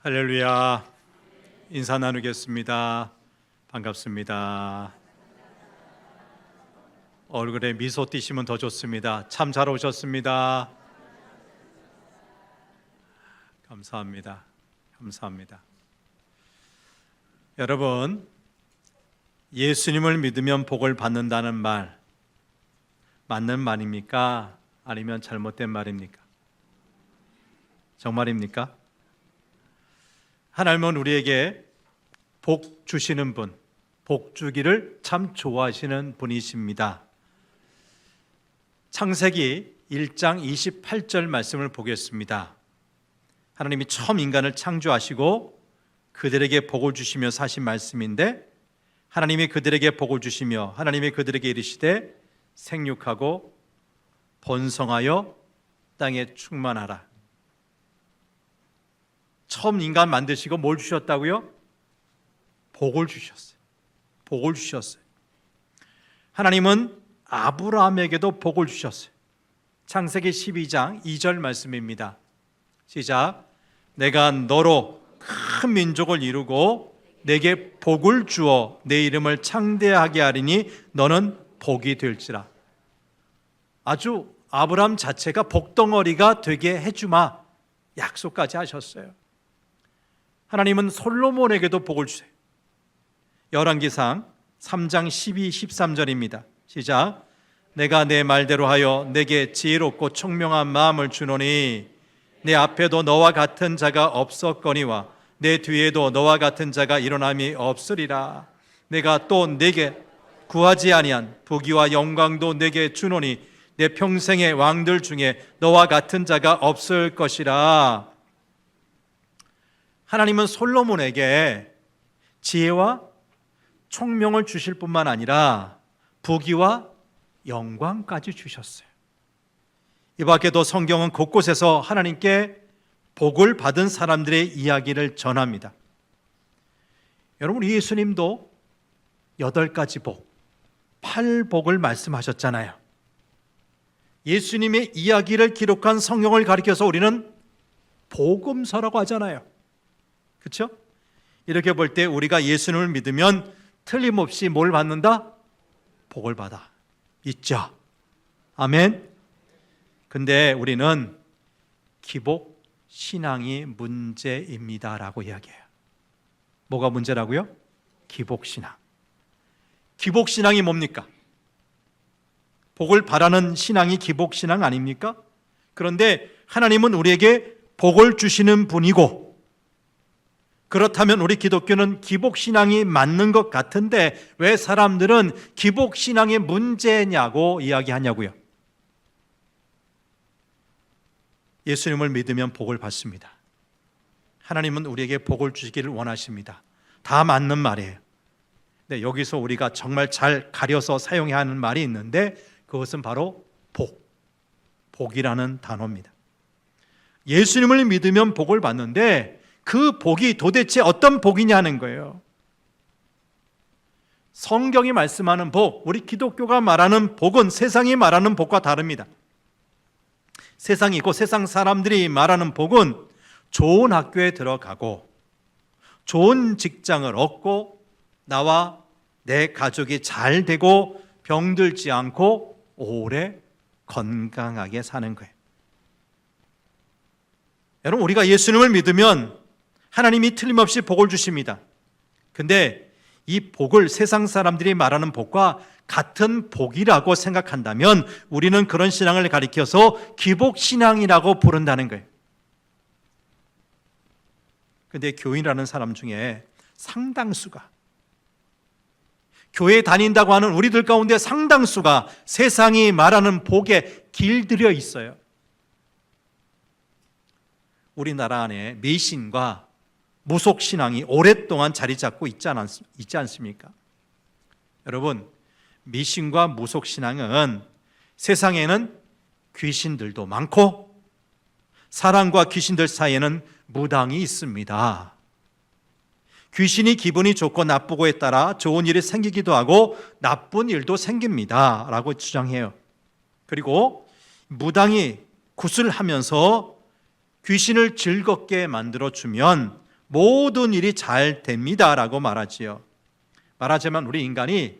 할렐루야. 인사 나누겠습니다. 반갑습니다. 얼굴에 미소 띄시면 더 좋습니다. 참 잘 오셨습니다. 감사합니다. 감사합니다. 여러분, 예수님을 믿으면 복을 받는다는 말 맞는 말입니까? 아니면 잘못된 말입니까? 정말입니까? 하나님은 우리에게 복 주시는 분, 복 주기를 참 좋아하시는 분이십니다. 창세기 1장 28절 말씀을 보겠습니다. 하나님이 처음 인간을 창조하시고 그들에게 복을 주시며 사신 말씀인데, 하나님이 그들에게 복을 주시며 하나님이 그들에게 이르시되 생육하고 번성하여 땅에 충만하라. 처음 인간 만드시고 뭘 주셨다고요? 복을 주셨어요. 복을 주셨어요. 하나님은 아브라함에게도 복을 주셨어요. 창세기 12장 2절 말씀입니다. 시작. 내가 너로 큰 민족을 이루고 내게 복을 주어 내 이름을 창대하게 하리니 너는 복이 될지라. 아주 아브라함 자체가 복덩어리가 되게 해주마 약속까지 하셨어요. 하나님은 솔로몬에게도 복을 주세요. 열왕기상 3장 12, 13절입니다. 시작. 내가 내 말대로 하여 내게 지혜롭고 총명한 마음을 주노니 내 앞에도 너와 같은 자가 없었거니와 내 뒤에도 너와 같은 자가 일어남이 없으리라. 내가 또 내게 구하지 아니한 부귀와 영광도 내게 주노니 내 평생의 왕들 중에 너와 같은 자가 없을 것이라. 하나님은 솔로몬에게 지혜와 총명을 주실 뿐만 아니라 부귀와 영광까지 주셨어요. 이 밖에도 성경은 곳곳에서 하나님께 복을 받은 사람들의 이야기를 전합니다. 여러분, 예수님도 8가지 복, 8복을 말씀하셨잖아요. 예수님의 이야기를 기록한 성경을 가리켜서 우리는 복음서라고 하잖아요. 그렇죠? 이렇게 볼 때 우리가 예수님을 믿으면 틀림없이 뭘 받는다? 복을 받아. 있죠. 아멘. 근데 우리는 기복 신앙이 문제입니다라고 이야기해요. 뭐가 문제라고요? 기복 신앙. 기복 신앙이 뭡니까? 복을 바라는 신앙이 기복 신앙 아닙니까? 그런데 하나님은 우리에게 복을 주시는 분이고, 그렇다면 우리 기독교는 기복신앙이 맞는 것 같은데 왜 사람들은 기복신앙의 문제냐고 이야기하냐고요. 예수님을 믿으면 복을 받습니다. 하나님은 우리에게 복을 주시기를 원하십니다. 다 맞는 말이에요. 근데 여기서 우리가 정말 잘 가려서 사용해야 하는 말이 있는데 그것은 바로 복, 복이라는 단어입니다. 예수님을 믿으면 복을 받는데 그 복이 도대체 어떤 복이냐는 거예요. 성경이 말씀하는 복, 우리 기독교가 말하는 복은 세상이 말하는 복과 다릅니다. 세상이고 세상 사람들이 말하는 복은 좋은 학교에 들어가고 좋은 직장을 얻고 나와 내 가족이 잘 되고 병들지 않고 오래 건강하게 사는 거예요. 여러분, 우리가 예수님을 믿으면 하나님이 틀림없이 복을 주십니다. 근데 이 복을 세상 사람들이 말하는 복과 같은 복이라고 생각한다면 우리는 그런 신앙을 가리켜서 기복신앙이라고 부른다는 거예요. 근데 교인이라는 사람 중에 상당수가, 교회 다닌다고 하는 우리들 가운데 상당수가 세상이 말하는 복에 길들여 있어요. 우리나라 안에 미신과 무속신앙이 오랫동안 자리 잡고 있지 않습니까? 여러분, 미신과 무속신앙은 세상에는 귀신들도 많고 사람과 귀신들 사이에는 무당이 있습니다. 귀신이 기분이 좋고 나쁘고에 따라 좋은 일이 생기기도 하고 나쁜 일도 생깁니다 라고 주장해요. 그리고 무당이 구슬하면서 귀신을 즐겁게 만들어주면 모든 일이 잘 됩니다라고 말하지요. 말하자면 우리 인간이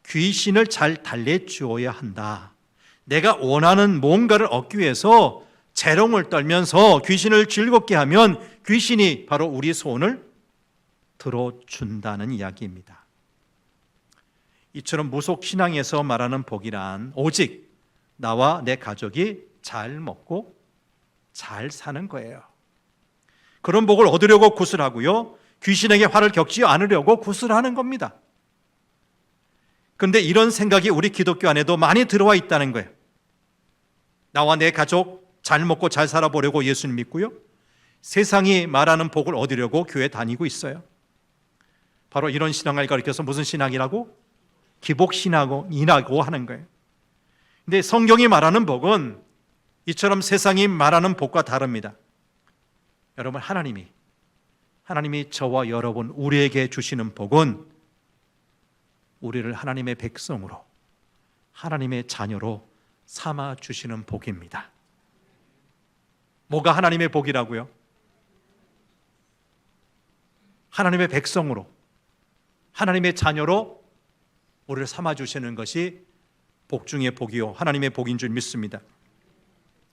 귀신을 잘 달래주어야 한다. 내가 원하는 뭔가를 얻기 위해서 재롱을 떨면서 귀신을 즐겁게 하면 귀신이 바로 우리 소원을 들어준다는 이야기입니다. 이처럼 무속신앙에서 말하는 복이란 오직 나와 내 가족이 잘 먹고 잘 사는 거예요. 그런 복을 얻으려고 구슬하고요, 귀신에게 화를 겪지 않으려고 구슬하는 겁니다. 그런데 이런 생각이 우리 기독교 안에도 많이 들어와 있다는 거예요. 나와 내 가족 잘 먹고 잘 살아보려고 예수님 믿고요, 세상이 말하는 복을 얻으려고 교회 다니고 있어요. 바로 이런 신앙을 가리켜서 무슨 신앙이라고? 기복신앙이라고 하는 거예요. 근데 성경이 말하는 복은 이처럼 세상이 말하는 복과 다릅니다. 여러분, 하나님이 저와 여러분 우리에게 주시는 복은 우리를 하나님의 백성으로, 하나님의 자녀로 삼아 주시는 복입니다. 뭐가 하나님의 복이라고요? 하나님의 백성으로, 하나님의 자녀로 우리를 삼아 주시는 것이 복 중의 복이요, 하나님의 복인 줄 믿습니다.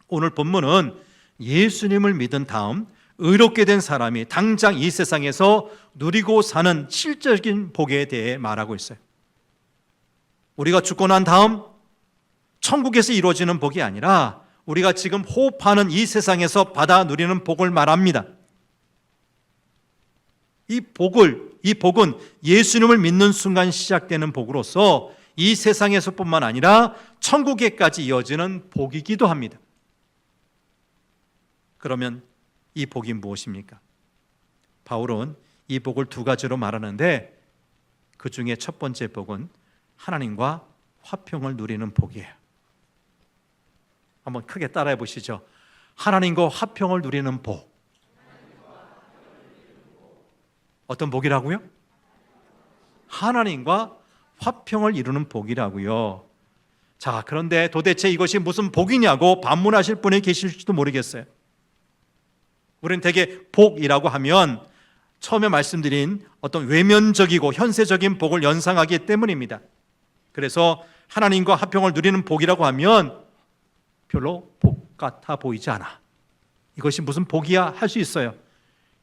오늘 본문은 예수님을 믿은 다음 의롭게 된 사람이 당장 이 세상에서 누리고 사는 실질적인 복에 대해 말하고 있어요. 우리가 죽고 난 다음 천국에서 이루어지는 복이 아니라 우리가 지금 호흡하는 이 세상에서 받아 누리는 복을 말합니다. 이 복은 예수님을 믿는 순간 시작되는 복으로서 이 세상에서뿐만 아니라 천국에까지 이어지는 복이기도 합니다. 그러면 이 복이 무엇입니까? 바울은 이 복을 두 가지로 말하는데 그 중에 첫 번째 복은 하나님과 화평을 누리는 복이에요. 한번 크게 따라해 보시죠. 하나님과 화평을 누리는 복. 어떤 복이라고요? 하나님과 화평을 이루는 복이라고요. 자, 그런데 도대체 이것이 무슨 복이냐고 반문하실 분이 계실지도 모르겠어요. 우리는 대개 복이라고 하면 처음에 말씀드린 어떤 외면적이고 현세적인 복을 연상하기 때문입니다. 그래서 하나님과 화평을 누리는 복이라고 하면 별로 복 같아 보이지 않아. 이것이 무슨 복이야 할 수 있어요.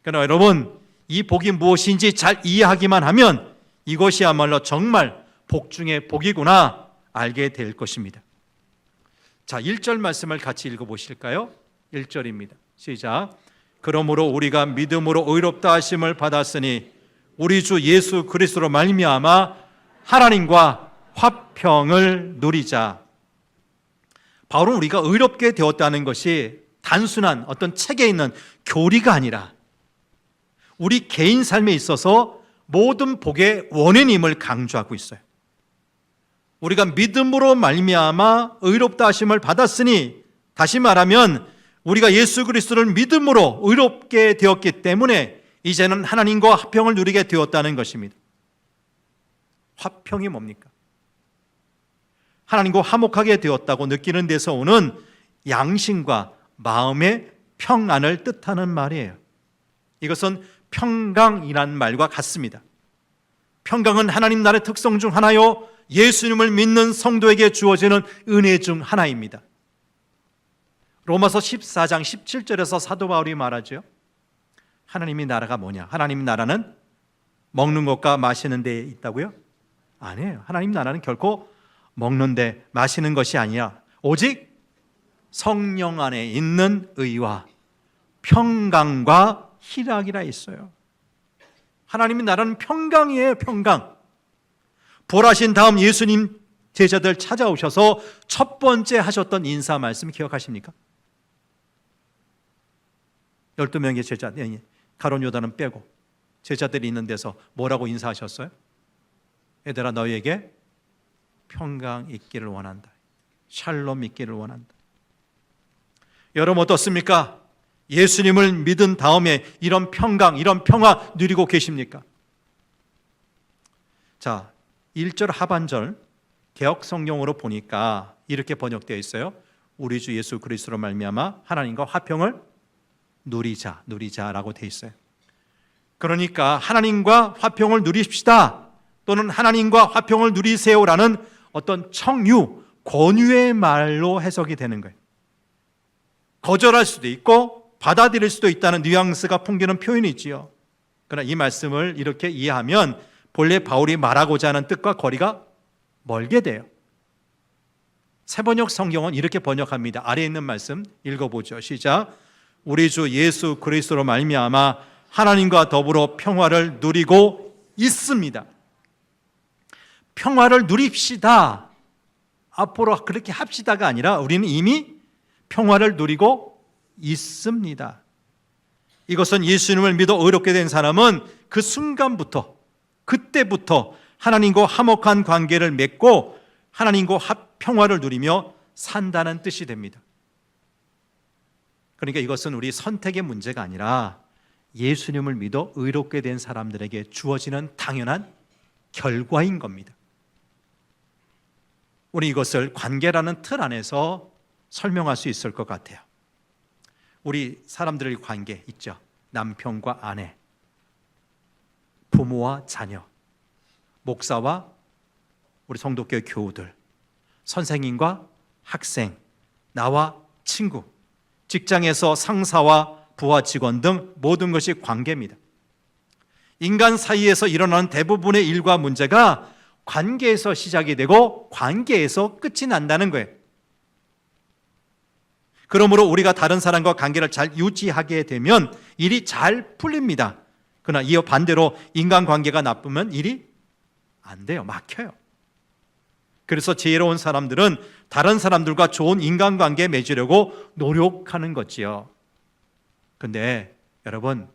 그러나 여러분, 이 복이 무엇인지 잘 이해하기만 하면 이것이야말로 정말 복 중의 복이구나 알게 될 것입니다. 자, 1절 말씀을 같이 읽어보실까요? 1절입니다. 시작. 그러므로 우리가 믿음으로 의롭다 하심을 받았으니 우리 주 예수 그리스도로 말미암아 하나님과 화평을 누리자. 바울은 우리가 의롭게 되었다는 것이 단순한 어떤 책에 있는 교리가 아니라 우리 개인 삶에 있어서 모든 복의 원인임을 강조하고 있어요. 우리가 믿음으로 말미암아 의롭다 하심을 받았으니, 다시 말하면 우리가 예수 그리스도를 믿음으로 의롭게 되었기 때문에 이제는 하나님과 화평을 누리게 되었다는 것입니다. 화평이 뭡니까? 하나님과 화목하게 되었다고 느끼는 데서 오는 양심과 마음의 평안을 뜻하는 말이에요. 이것은 평강이라는 말과 같습니다. 평강은 하나님 나라의 특성 중 하나요, 예수님을 믿는 성도에게 주어지는 은혜 중 하나입니다. 로마서 14장 17절에서 사도 바울이 말하죠. 하나님의 나라가 뭐냐? 하나님의 나라는 먹는 것과 마시는 데 있다고요? 아니에요. 하나님 나라는 결코 먹는데 마시는 것이 아니라 오직 성령 안에 있는 의와 평강과 희락이라 있어요. 하나님의 나라는 평강이에요. 평강. 부활하신 다음 예수님 제자들 찾아오셔서 첫 번째 하셨던 인사 말씀 기억하십니까? 12명의 제자, 가룟 요단은 빼고 제자들이 있는 데서 뭐라고 인사하셨어요? 얘들아, 너희에게 평강 있기를 원한다. 샬롬 있기를 원한다. 여러분 어떻습니까? 예수님을 믿은 다음에 이런 평강, 이런 평화 누리고 계십니까? 자, 1절 하반절 개역 성경으로 보니까 이렇게 번역되어 있어요. 우리 주 예수 그리스도로 말미암아 하나님과 화평을 누리자라고 되어 있어요. 그러니까 하나님과 화평을 누리십시다, 또는 하나님과 화평을 누리세요라는 어떤 청유, 권유의 말로 해석이 되는 거예요. 거절할 수도 있고 받아들일 수도 있다는 뉘앙스가 풍기는 표현이지요. 그러나 이 말씀을 이렇게 이해하면 본래 바울이 말하고자 하는 뜻과 거리가 멀게 돼요. 새번역 성경은 이렇게 번역합니다. 아래에 있는 말씀 읽어보죠. 시작. 우리 주 예수 그리스도로 말미암아 하나님과 더불어 평화를 누리고 있습니다. 평화를 누립시다, 앞으로 그렇게 합시다가 아니라 우리는 이미 평화를 누리고 있습니다. 이것은 예수님을 믿어 의롭게 된 사람은 그 순간부터, 그때부터 하나님과 화목한 관계를 맺고 하나님과 평화를 누리며 산다는 뜻이 됩니다. 그러니까 이것은 우리 선택의 문제가 아니라 예수님을 믿어 의롭게 된 사람들에게 주어지는 당연한 결과인 겁니다. 우리 이것을 관계라는 틀 안에서 설명할 수 있을 것 같아요. 우리 사람들의 관계 있죠. 남편과 아내, 부모와 자녀, 목사와 우리 성도교회 교우들, 선생님과 학생, 나와 친구, 직장에서 상사와 부하 직원 등 모든 것이 관계입니다. 인간 사이에서 일어나는 대부분의 일과 문제가 관계에서 시작이 되고 관계에서 끝이 난다는 거예요. 그러므로 우리가 다른 사람과 관계를 잘 유지하게 되면 일이 잘 풀립니다. 그러나 이어 반대로 인간관계가 나쁘면 일이 안 돼요. 막혀요. 그래서 지혜로운 사람들은 다른 사람들과 좋은 인간관계 맺으려고 노력하는 거지요. 근데 여러분,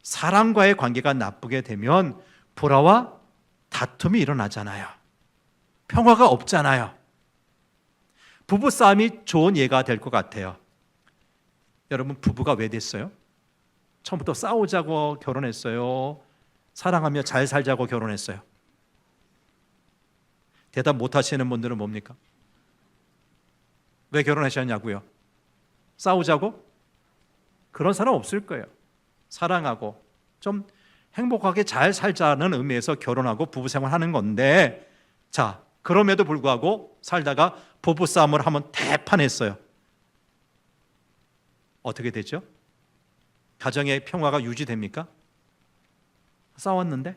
사람과의 관계가 나쁘게 되면 불화와 다툼이 일어나잖아요. 평화가 없잖아요. 부부싸움이 좋은 예가 될 것 같아요. 여러분, 부부가 왜 됐어요? 처음부터 싸우자고 결혼했어요? 사랑하며 잘 살자고 결혼했어요? 대답 못 하시는 분들은 뭡니까? 왜 결혼하셨냐고요? 싸우자고? 그런 사람 없을 거예요. 사랑하고 좀 행복하게 잘 살자는 의미에서 결혼하고 부부생활하는 건데, 자, 그럼에도 불구하고 살다가 부부싸움을 한번 대판했어요. 어떻게 되죠? 가정의 평화가 유지됩니까? 싸웠는데?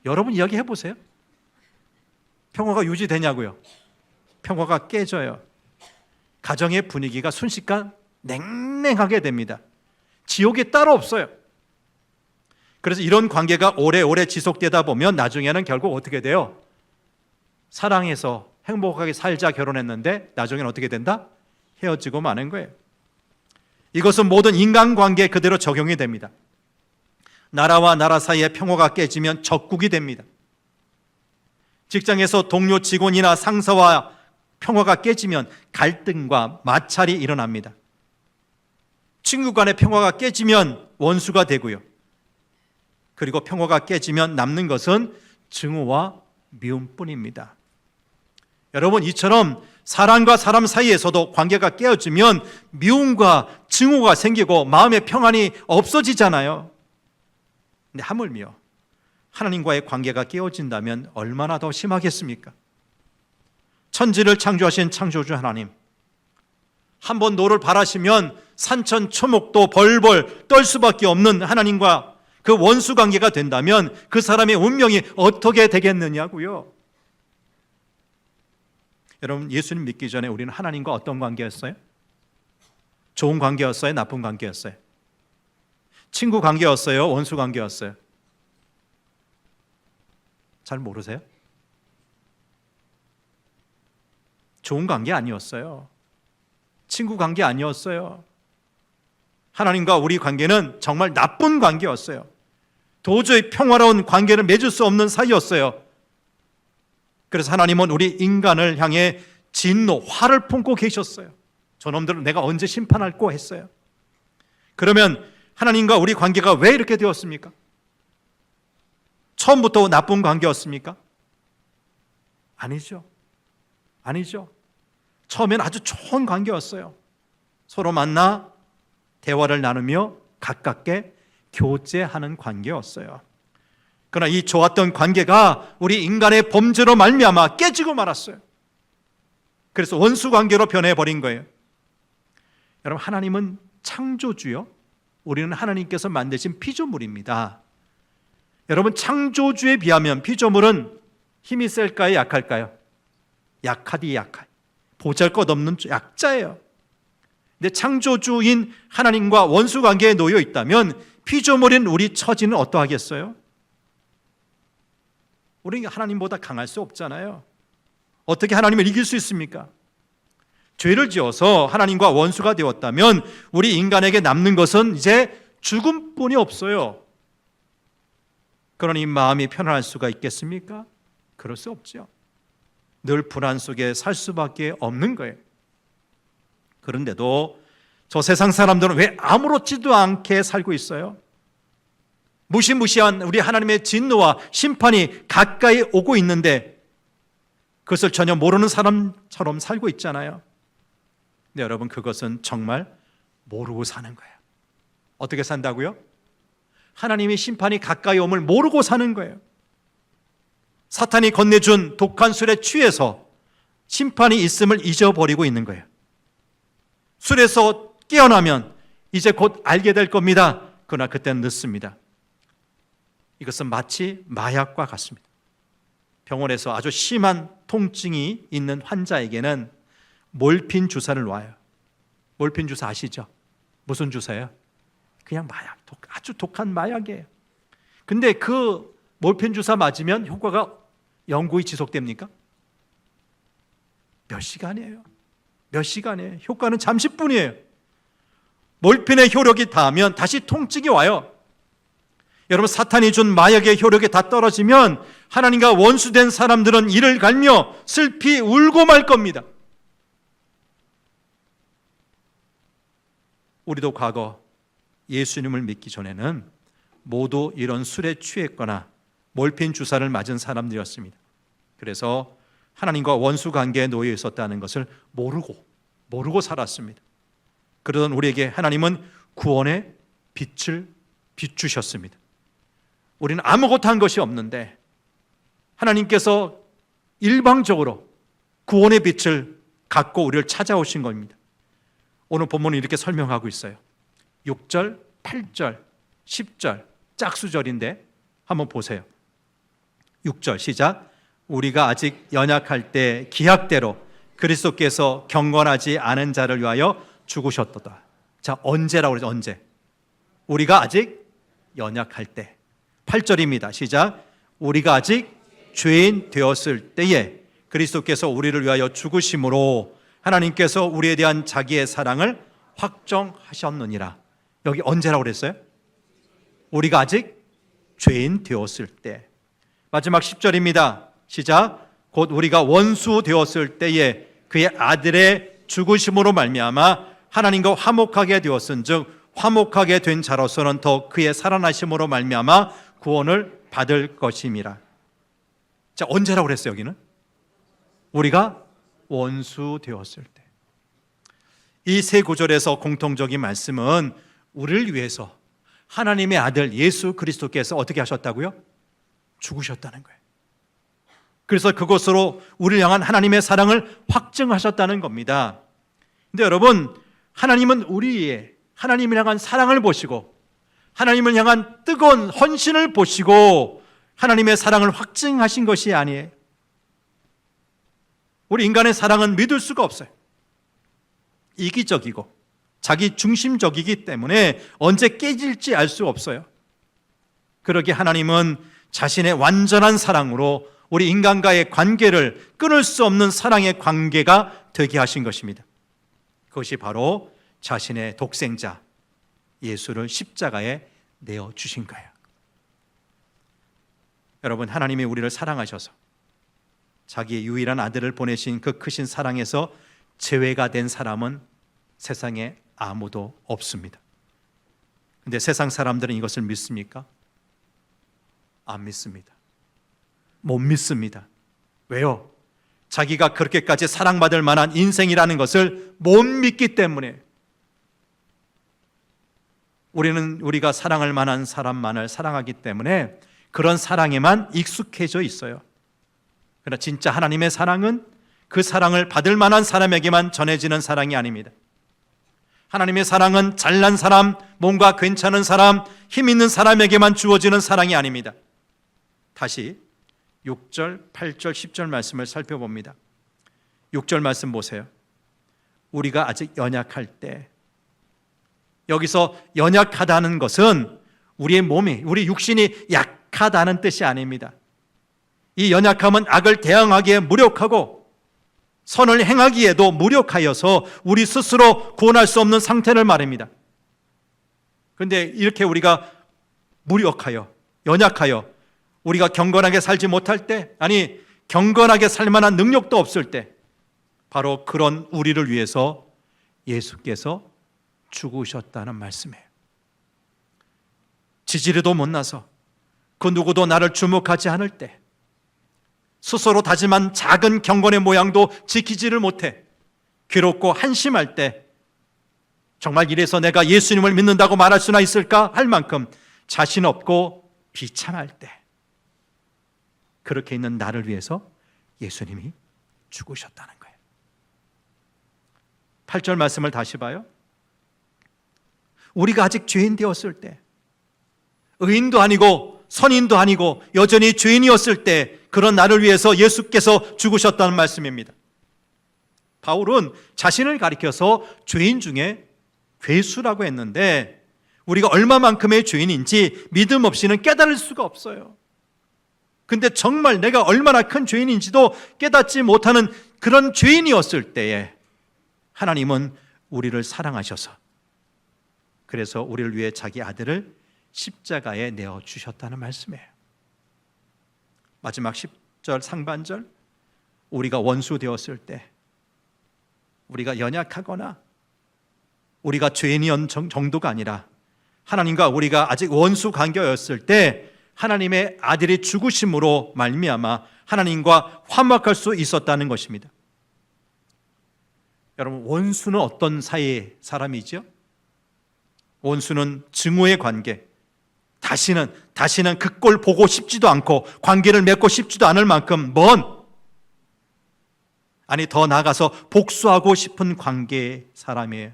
여러분 이야기해 보세요. 평화가 유지되냐고요? 평화가 깨져요. 가정의 분위기가 순식간 냉랭하게 됩니다. 지옥이 따로 없어요. 그래서 이런 관계가 오래오래 지속되다 보면 나중에는 결국 어떻게 돼요? 사랑해서 행복하게 살자 결혼했는데 나중에는 어떻게 된다? 헤어지고 마는 거예요. 이것은 모든 인간관계에 그대로 적용이 됩니다. 나라와 나라 사이에 평화가 깨지면 적국이 됩니다. 직장에서 동료 직원이나 상사와 평화가 깨지면 갈등과 마찰이 일어납니다. 친구 간의 평화가 깨지면 원수가 되고요. 그리고 평화가 깨지면 남는 것은 증오와 미움뿐입니다. 여러분, 이처럼 사람과 사람 사이에서도 관계가 깨어지면 미움과 증오가 생기고 마음의 평안이 없어지잖아요. 근데 하물며 하나님과의 관계가 깨어진다면 얼마나 더 심하겠습니까? 천지를 창조하신 창조주 하나님, 한번 너를 바라시면 산천초목도 벌벌 떨 수밖에 없는 하나님과 그 원수 관계가 된다면 그 사람의 운명이 어떻게 되겠느냐고요. 여러분, 예수님 믿기 전에 우리는 하나님과 어떤 관계였어요? 좋은 관계였어요? 나쁜 관계였어요? 친구 관계였어요? 원수 관계였어요? 잘 모르세요? 좋은 관계 아니었어요. 친구 관계 아니었어요. 하나님과 우리 관계는 정말 나쁜 관계였어요. 도저히 평화로운 관계를 맺을 수 없는 사이였어요. 그래서 하나님은 우리 인간을 향해 진노, 화를 품고 계셨어요. 저놈들을 내가 언제 심판할꼬 했어요. 그러면 하나님과 우리 관계가 왜 이렇게 되었습니까? 처음부터 나쁜 관계였습니까? 아니죠. 아니죠. 처음엔 아주 좋은 관계였어요. 서로 만나 대화를 나누며 가깝게 교제하는 관계였어요. 그러나 이 좋았던 관계가 우리 인간의 범죄로 말미암아 깨지고 말았어요. 그래서 원수 관계로 변해버린 거예요. 여러분, 하나님은 창조주요, 우리는 하나님께서 만드신 피조물입니다. 여러분, 창조주에 비하면 피조물은 힘이 셀까요, 약할까요? 약하디 약해. 보잘것없는 약자예요. 근데 창조주인 하나님과 원수 관계에 놓여 있다면 피조물인 우리 처지는 어떠하겠어요? 우리는 하나님보다 강할 수 없잖아요. 어떻게 하나님을 이길 수 있습니까? 죄를 지어서 하나님과 원수가 되었다면 우리 인간에게 남는 것은 이제 죽음뿐이 없어요. 그러니 마음이 편안할 수가 있겠습니까? 그럴 수 없죠. 늘 불안 속에 살 수밖에 없는 거예요. 그런데도 저 세상 사람들은 왜 아무렇지도 않게 살고 있어요? 무시무시한 우리 하나님의 진노와 심판이 가까이 오고 있는데 그것을 전혀 모르는 사람처럼 살고 있잖아요. 근데 여러분, 그것은 정말 모르고 사는 거예요. 어떻게 산다고요? 하나님의 심판이 가까이 om을 모르고 사는 거예요. 사탄이 건네준 독한 술에 취해서 심판이 있음을 잊어버리고 있는 거예요. 술에서 깨어나면 이제 곧 알게 될 겁니다. 그러나 그때는 늦습니다. 이것은 마치 마약과 같습니다. 병원에서 아주 심한 통증이 있는 환자에게는 몰핀 주사를 놔요. 몰핀 주사 아시죠? 무슨 주사예요? 그냥 마약, 아주 독한 마약이에요. 근데 그 몰핀 주사 맞으면 효과가 영구히 지속됩니까? 몇 시간이에요. 몇 시간이에요. 효과는 잠시뿐이에요. 몰핀의 효력이 닿으면 다시 통증이 와요. 여러분, 사탄이 준 마약의 효력이 다 떨어지면 하나님과 원수된 사람들은 이를 갈며 슬피 울고 말 겁니다. 우리도 과거 예수님을 믿기 전에는 모두 이런 술에 취했거나 몰핀 주사를 맞은 사람들이었습니다. 그래서 하나님과 원수 관계에 놓여 있었다는 것을 모르고 살았습니다. 그러던 우리에게 하나님은 구원의 빛을 비추셨습니다. 우리는 아무것도 한 것이 없는데 하나님께서 일방적으로 구원의 빛을 갖고 우리를 찾아오신 겁니다. 오늘 본문은 이렇게 설명하고 있어요. 6절, 8절, 10절 짝수절인데 한번 보세요. 6절 시작. 우리가 아직 연약할 때 기약대로 그리스도께서 경건하지 않은 자를 위하여 죽으셨도다. 자, 언제라고 그러죠? 언제? 우리가 아직 연약할 때. 8절입니다. 시작. 우리가 아직 죄인 되었을 때에 그리스도께서 우리를 위하여 죽으심으로 하나님께서 우리에 대한 자기의 사랑을 확정하셨느니라. 여기 언제라고 그랬어요? 우리가 아직 죄인 되었을 때. 마지막 10절입니다. 시작. 곧 우리가 원수 되었을 때에 그의 아들의 죽으심으로 말미암아 하나님과 화목하게 되었은즉 화목하게 된 자로서는 더 그의 살아나심으로 말미암아 구원을 받을 것임이라. 자, 언제라고 그랬어요? 여기는 우리가 원수 되었을 때. 이 세 구절에서 공통적인 말씀은 우리를 위해서 하나님의 아들 예수 그리스도께서 어떻게 하셨다고요? 죽으셨다는 거예요. 그래서 그것으로 우리를 향한 하나님의 사랑을 확증하셨다는 겁니다. 근데 여러분, 하나님은 우리의 하나님을 향한 사랑을 보시고 하나님을 향한 뜨거운 헌신을 보시고 하나님의 사랑을 확증하신 것이 아니에요. 우리 인간의 사랑은 믿을 수가 없어요. 이기적이고 자기 중심적이기 때문에 언제 깨질지 알 수 없어요. 그러기에 하나님은 자신의 완전한 사랑으로 우리 인간과의 관계를 끊을 수 없는 사랑의 관계가 되게 하신 것입니다. 그것이 바로 자신의 독생자 예수를 십자가에 내어주신 거예요. 여러분, 하나님이 우리를 사랑하셔서 자기의 유일한 아들을 보내신 그 크신 사랑에서 제외가 된 사람은 세상에 아무도 없습니다. 그런데 세상 사람들은 이것을 믿습니까? 안 믿습니다. 못 믿습니다. 왜요? 자기가 그렇게까지 사랑받을 만한 인생이라는 것을 못 믿기 때문에. 우리가 사랑할 만한 사람만을 사랑하기 때문에 그런 사랑에만 익숙해져 있어요. 그러나 진짜 하나님의 사랑은 그 사랑을 받을 만한 사람에게만 전해지는 사랑이 아닙니다. 하나님의 사랑은 잘난 사람, 뭔가 괜찮은 사람, 힘 있는 사람에게만 주어지는 사랑이 아닙니다. 다시 6절, 8절, 10절 말씀을 살펴봅니다. 6절 말씀 보세요. 우리가 아직 연약할 때, 여기서 연약하다는 것은 우리의 몸이, 우리 육신이 약하다는 뜻이 아닙니다. 이 연약함은 악을 대항하기에 무력하고 선을 행하기에도 무력하여서 우리 스스로 구원할 수 없는 상태를 말합니다. 그런데 이렇게 우리가 무력하여, 연약하여 우리가 경건하게 살지 못할 때, 아니 경건하게 살 만한 능력도 없을 때, 바로 그런 우리를 위해서 예수께서 죽으셨다는 말씀이에요. 지지리도 못나서 그 누구도 나를 주목하지 않을 때, 스스로 다짐한 작은 경건의 모양도 지키지를 못해 괴롭고 한심할 때, 정말 이래서 내가 예수님을 믿는다고 말할 수나 있을까 할 만큼 자신 없고 비참할 때, 그렇게 있는 나를 위해서 예수님이 죽으셨다는 거예요. 8절 말씀을 다시 봐요. 우리가 아직 죄인 되었을 때, 의인도 아니고 선인도 아니고 여전히 죄인이었을 때, 그런 나를 위해서 예수께서 죽으셨다는 말씀입니다. 바울은 자신을 가리켜서 죄인 중에 괴수라고 했는데, 우리가 얼마만큼의 죄인인지 믿음 없이는 깨달을 수가 없어요. 근데 정말 내가 얼마나 큰 죄인인지도 깨닫지 못하는 그런 죄인이었을 때에 하나님은 우리를 사랑하셔서, 그래서 우리를 위해 자기 아들을 십자가에 내어주셨다는 말씀이에요. 마지막 10절 상반절, 우리가 원수 되었을 때, 우리가 연약하거나 우리가 죄인이었던 정도가 아니라 하나님과 우리가 아직 원수 관계였을 때 하나님의 아들이 죽으심으로 말미암아 하나님과 화목할 수 있었다는 것입니다. 여러분, 원수는 어떤 사이의 사람이죠? 원수는 증오의 관계, 다시는 그 꼴 보고 싶지도 않고 관계를 맺고 싶지도 않을 만큼 먼, 아니 더 나아가서 복수하고 싶은 관계의 사람이에요.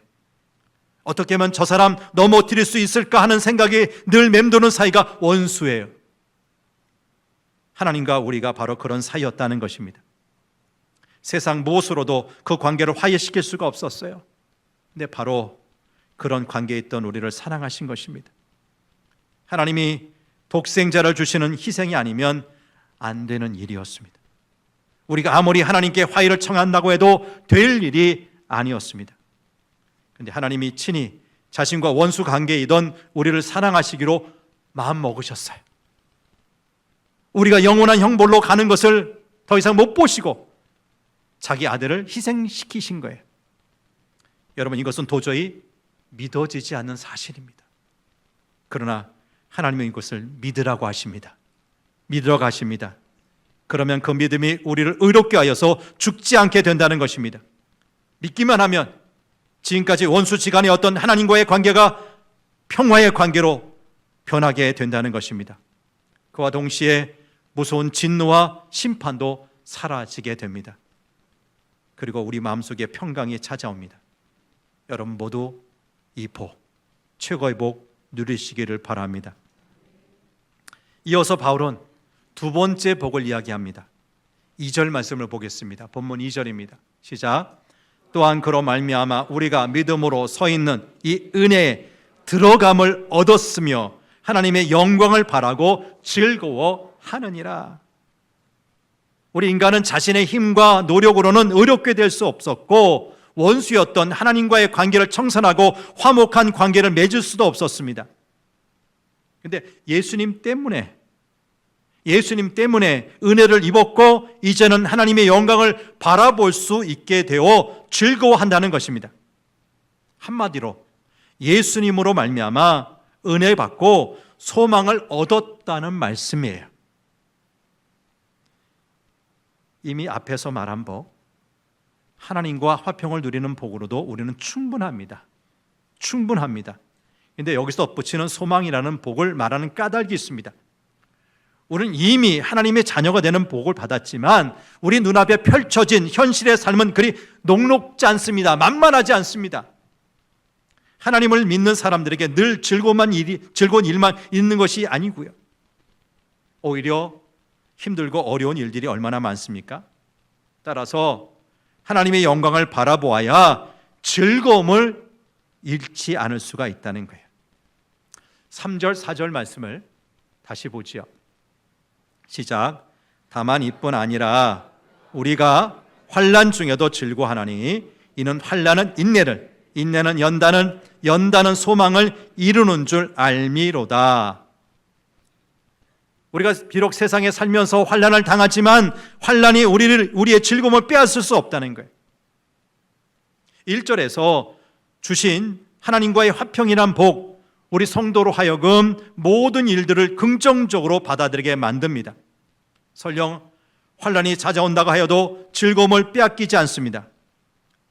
어떻게 하면 저 사람 넘어뜨릴 수 있을까 하는 생각이 늘 맴도는 사이가 원수예요. 하나님과 우리가 바로 그런 사이였다는 것입니다. 세상 무엇으로도 그 관계를 화해시킬 수가 없었어요. 근데 바로 그런 관계에 있던 우리를 사랑하신 것입니다. 하나님이 독생자를 주시는 희생이 아니면 안 되는 일이었습니다. 우리가 아무리 하나님께 화해를 청한다고 해도 될 일이 아니었습니다. 그런데 하나님이 친히 자신과 원수 관계이던 우리를 사랑하시기로 마음 먹으셨어요. 우리가 영원한 형벌로 가는 것을 더 이상 못 보시고 자기 아들을 희생시키신 거예요. 여러분, 이것은 도저히 믿어지지 않는 사실입니다. 그러나 하나님은 이것을 믿으라고 하십니다. 믿으라고 하십니다. 그러면 그 믿음이 우리를 의롭게 하여서 죽지 않게 된다는 것입니다. 믿기만 하면 지금까지 원수지간의 어떤 하나님과의 관계가 평화의 관계로 변하게 된다는 것입니다. 그와 동시에 무서운 진노와 심판도 사라지게 됩니다. 그리고 우리 마음속에 평강이 찾아옵니다. 여러분 모두 이 복, 최고의 복 누리시기를 바랍니다. 이어서 바울은 두 번째 복을 이야기합니다. 2절 말씀을 보겠습니다. 본문 2절입니다. 시작. 또한 그로 말미암아 우리가 믿음으로 서 있는 이 은혜에 들어감을 얻었으며 하나님의 영광을 바라고 즐거워하느니라. 우리 인간은 자신의 힘과 노력으로는 의롭게 될 수 없었고 원수였던 하나님과의 관계를 청산하고 화목한 관계를 맺을 수도 없었습니다. 그런데 예수님 때문에 은혜를 입었고 이제는 하나님의 영광을 바라볼 수 있게 되어 즐거워한다는 것입니다. 한마디로 예수님으로 말미암아 은혜 받고 소망을 얻었다는 말씀이에요. 이미 앞에서 말한 법, 하나님과 화평을 누리는 복으로도 우리는 충분합니다. 근데 여기서 덧붙이는 소망이라는 복을 말하는 까닭이 있습니다. 우리는 이미 하나님의 자녀가 되는 복을 받았지만 우리 눈앞에 펼쳐진 현실의 삶은 그리 녹록지 않습니다. 만만하지 않습니다. 하나님을 믿는 사람들에게 늘 즐거운 일만 있는 것이 아니고요. 오히려 힘들고 어려운 일들이 얼마나 많습니까? 따라서 하나님의 영광을 바라보아야 즐거움을 잃지 않을 수가 있다는 거예요. 3절, 4절 말씀을 다시 보지요. 시작. 다만 이뿐 아니라 우리가 환난 중에도 즐거워하나니 이는 환난은 인내를, 인내는 연단을, 연단은 소망을 이루는 줄 알미로다. 우리가 비록 세상에 살면서 환난을 당하지만 환난이 우리의 즐거움을 빼앗을 수 없다는 거예요. 1절에서 주신 하나님과의 화평이란 복, 우리 성도로 하여금 모든 일들을 긍정적으로 받아들이게 만듭니다. 설령 환난이 찾아온다고 하여도 즐거움을 빼앗기지 않습니다.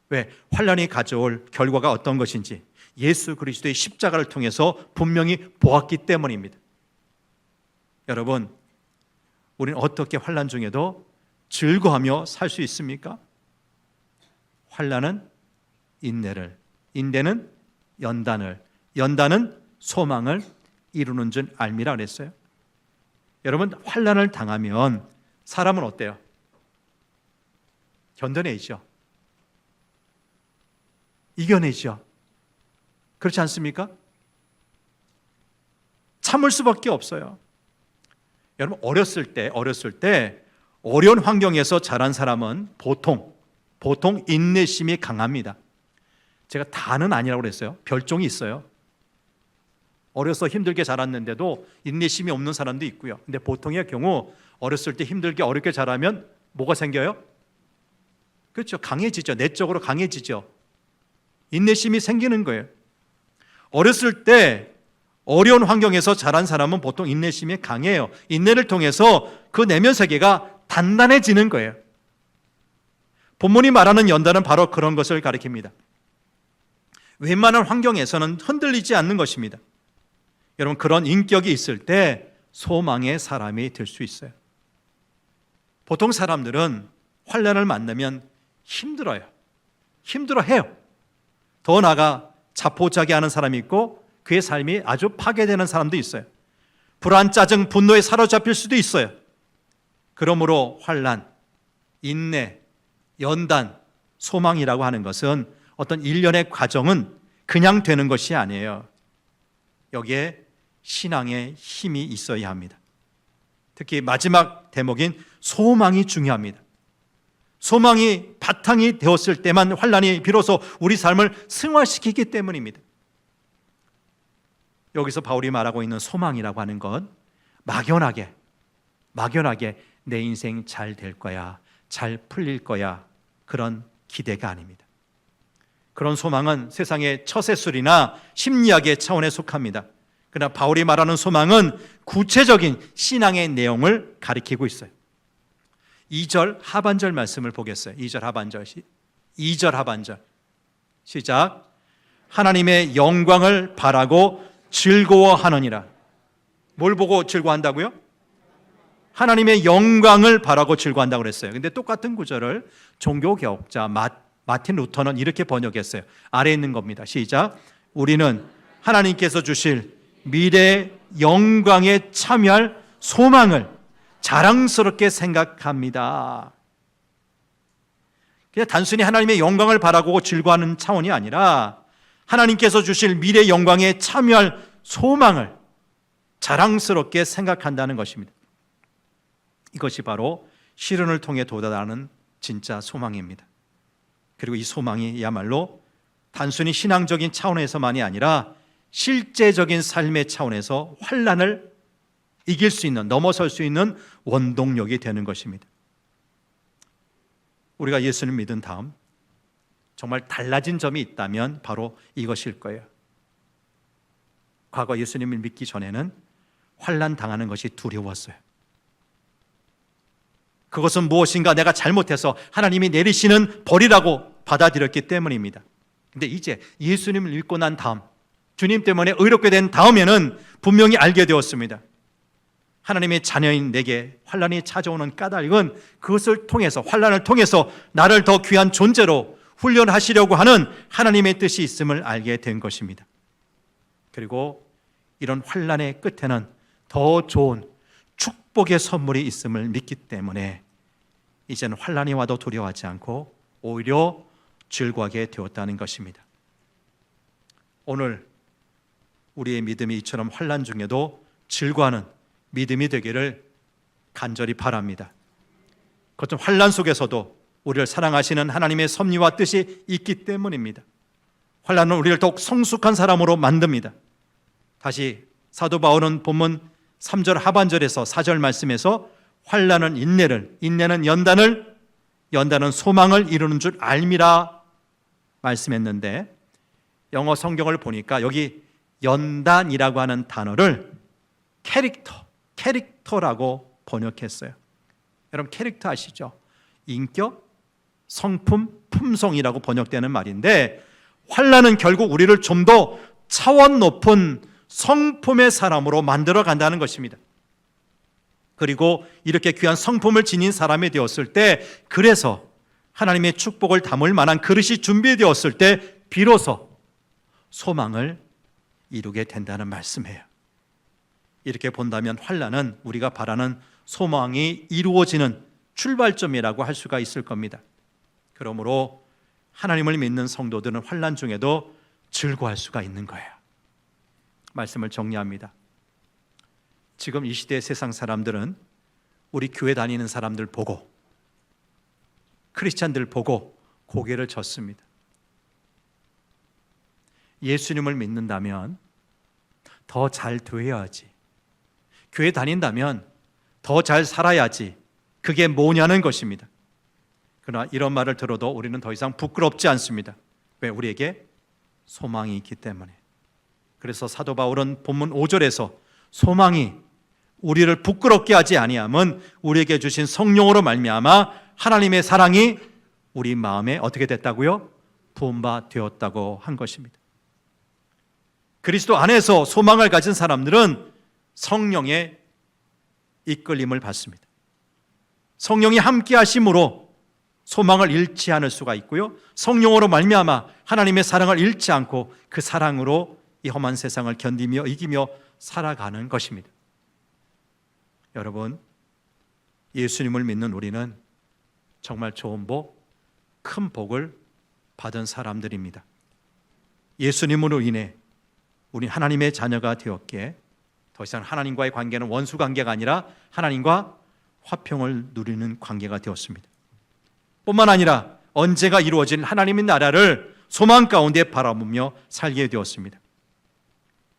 왜? 환난이 가져올 결과가 어떤 것인지 예수 그리스도의 십자가를 통해서 분명히 보았기 때문입니다. 여러분, 우리는 어떻게 환난 중에도 즐거워하며 살 수 있습니까? 환난은 인내를, 인내는 연단을, 연단은 소망을 이루는 줄 알미라 그랬어요. 여러분, 환난을 당하면 사람은 어때요? 견뎌내죠. 이겨내죠. 그렇지 않습니까? 참을 수밖에 없어요. 여러분, 어렸을 때 어려운 환경에서 자란 사람은 보통 인내심이 강합니다. 제가 다는 아니라고 그랬어요. 별종이 있어요. 어려서 힘들게 자랐는데도 인내심이 없는 사람도 있고요. 근데 보통의 경우 어렸을 때 힘들게 어렵게 자라면 뭐가 생겨요? 그렇죠. 강해지죠. 내적으로 강해지죠. 인내심이 생기는 거예요. 어렸을 때 어려운 환경에서 자란 사람은 보통 인내심이 강해요. 인내를 통해서 그 내면 세계가 단단해지는 거예요. 본문이 말하는 연단은 바로 그런 것을 가리킵니다. 웬만한 환경에서는 흔들리지 않는 것입니다. 여러분, 그런 인격이 있을 때 소망의 사람이 될 수 있어요. 보통 사람들은 환난을 만나면 힘들어해요. 더 나아가 자포자기하는 사람이 있고 그의 삶이 아주 파괴되는 사람도 있어요. 불안, 짜증, 분노에 사로잡힐 수도 있어요. 그러므로 환난, 인내, 연단, 소망이라고 하는 것은 어떤 일련의 과정은 그냥 되는 것이 아니에요. 여기에 신앙의 힘이 있어야 합니다. 특히 마지막 대목인 소망이 중요합니다. 소망이 바탕이 되었을 때만 환난이 비로소 우리 삶을 승화시키기 때문입니다. 여기서 바울이 말하고 있는 소망이라고 하는 건 막연하게 내 인생 잘 될 거야, 잘 풀릴 거야, 그런 기대가 아닙니다. 그런 소망은 세상의 처세술이나 심리학의 차원에 속합니다. 그러나 바울이 말하는 소망은 구체적인 신앙의 내용을 가리키고 있어요. 2절 하반절 말씀을 보겠어요. 2절 하반절 시작. 하나님의 영광을 바라고 즐거워하느니라. 뭘 보고 즐거워한다고요? 하나님의 영광을 바라고 즐거워한다고 그랬어요. 근데 똑같은 구절을 종교개혁자 마틴 루터는 이렇게 번역했어요. 아래에 있는 겁니다. 시작. 우리는 하나님께서 주실 미래의 영광에 참여할 소망을 자랑스럽게 생각합니다. 그냥 단순히 하나님의 영광을 바라고 즐거워하는 차원이 아니라 하나님께서 주실 미래의 영광에 참여할 소망을 자랑스럽게 생각한다는 것입니다. 이것이 바로 시련을 통해 도달하는 진짜 소망입니다. 그리고 이 소망이야말로 단순히 신앙적인 차원에서만이 아니라 실제적인 삶의 차원에서 환난을 이길 수 있는, 넘어설 수 있는 원동력이 되는 것입니다. 우리가 예수를 믿은 다음 정말 달라진 점이 있다면 바로 이것일 거예요. 과거 예수님을 믿기 전에는 환난 당하는 것이 두려웠어요. 그것은 무엇인가 내가 잘못해서 하나님이 내리시는 벌이라고 받아들였기 때문입니다. 근데 이제 예수님을 믿고 난 다음 주님 때문에 의롭게 된 다음에는 분명히 알게 되었습니다. 하나님의 자녀인 내게 환난이 찾아오는 까닭은 그것을 통해서, 환난을 통해서 나를 더 귀한 존재로 훈련하시려고 하는 하나님의 뜻이 있음을 알게 된 것입니다. 그리고 이런 환난의 끝에는 더 좋은 축복의 선물이 있음을 믿기 때문에 이제는 환난이 와도 두려워하지 않고 오히려 즐거워하게 되었다는 것입니다. 오늘 우리의 믿음이 이처럼 환난 중에도 즐거워하는 믿음이 되기를 간절히 바랍니다. 그것은 환난 속에서도 우리를 사랑하시는 하나님의 섭리와 뜻이 있기 때문입니다. 환난은 우리를 더욱 성숙한 사람으로 만듭니다. 다시 사도 바울은 본문 3절 하반절에서 4절 말씀에서 환난은 인내를, 인내는 연단을, 연단은 소망을 이루는 줄 알미라 말씀했는데, 영어 성경을 보니까 여기 연단이라고 하는 단어를 캐릭터라고 번역했어요. 여러분 캐릭터 아시죠? 인격, 성품, 품성이라고 번역되는 말인데, 환난은 결국 우리를 좀 더 차원 높은 성품의 사람으로 만들어 간다는 것입니다. 그리고 이렇게 귀한 성품을 지닌 사람이 되었을 때, 그래서 하나님의 축복을 담을 만한 그릇이 준비되었을 때 비로소 소망을 이루게 된다는 말씀이에요. 이렇게 본다면 환난은 우리가 바라는 소망이 이루어지는 출발점이라고 할 수가 있을 겁니다. 그러므로 하나님을 믿는 성도들은 환난 중에도 즐거워할 수가 있는 거예요. 말씀을 정리합니다. 지금 이 시대의 세상 사람들은 우리 교회 다니는 사람들 보고, 크리스찬들 보고 고개를 젓습니다. 예수님을 믿는다면 더 잘 되어야지, 교회 다닌다면 더 잘 살아야지, 그게 뭐냐는 것입니다. 그러나 이런 말을 들어도 우리는 더 이상 부끄럽지 않습니다. 왜? 우리에게 소망이 있기 때문에. 그래서 사도 바울은 본문 5절에서 소망이 우리를 부끄럽게 하지 아니함은 우리에게 주신 성령으로 말미암아 하나님의 사랑이 우리 마음에 어떻게 됐다고요? 부은 바 되었다고 한 것입니다. 그리스도 안에서 소망을 가진 사람들은 성령의 이끌림을 받습니다. 성령이 함께 하심으로 소망을 잃지 않을 수가 있고요, 성령으로 말미암아 하나님의 사랑을 잃지 않고 그 사랑으로 이 험한 세상을 견디며 이기며 살아가는 것입니다. 여러분, 예수님을 믿는 우리는 정말 좋은 복, 큰 복을 받은 사람들입니다. 예수님으로 인해 우리 하나님의 자녀가 되었기에 더 이상 하나님과의 관계는 원수 관계가 아니라 하나님과 화평을 누리는 관계가 되었습니다. 뿐만 아니라 언제가 이루어질 하나님의 나라를 소망 가운데 바라보며 살게 되었습니다.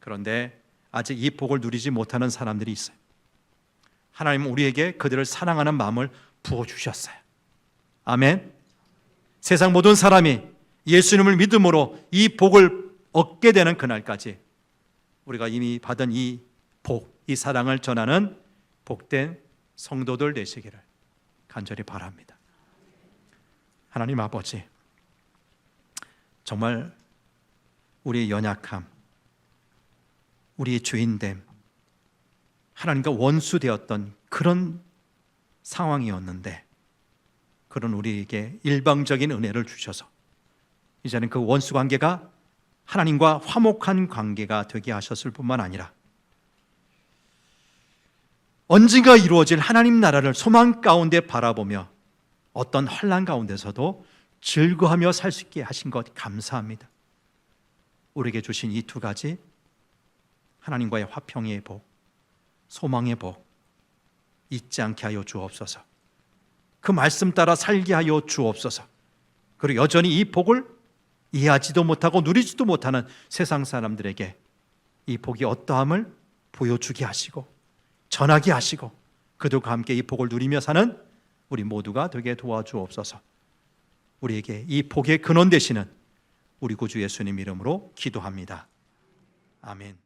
그런데 아직 이 복을 누리지 못하는 사람들이 있어요. 하나님은 우리에게 그들을 사랑하는 마음을 부어주셨어요. 아멘. 세상 모든 사람이 예수님을 믿음으로 이 복을 얻게 되는 그날까지 우리가 이미 받은 이 복, 이 사랑을 전하는 복된 성도들 되시기를 간절히 바랍니다. 하나님 아버지, 정말 우리의 연약함, 우리의 죄인됨, 하나님과 원수되었던 그런 상황이었는데, 그런 우리에게 일방적인 은혜를 주셔서 이제는 그 원수 관계가 하나님과 화목한 관계가 되게 하셨을 뿐만 아니라 언젠가 이루어질 하나님 나라를 소망 가운데 바라보며 어떤 환난 가운데서도 즐거워하며 살 수 있게 하신 것 감사합니다. 우리에게 주신 이 두 가지, 하나님과의 화평의 복, 소망의 복, 잊지 않게 하여 주옵소서. 그 말씀 따라 살게 하여 주옵소서. 그리고 여전히 이 복을 이해하지도 못하고 누리지도 못하는 세상 사람들에게 이 복이 어떠함을 보여주게 하시고 전하게 하시고 그들과 함께 이 복을 누리며 사는 우리 모두가 되게 도와주옵소서. 우리에게 이 복의 근원 되시는 우리 구주 예수님 이름으로 기도합니다. 아멘.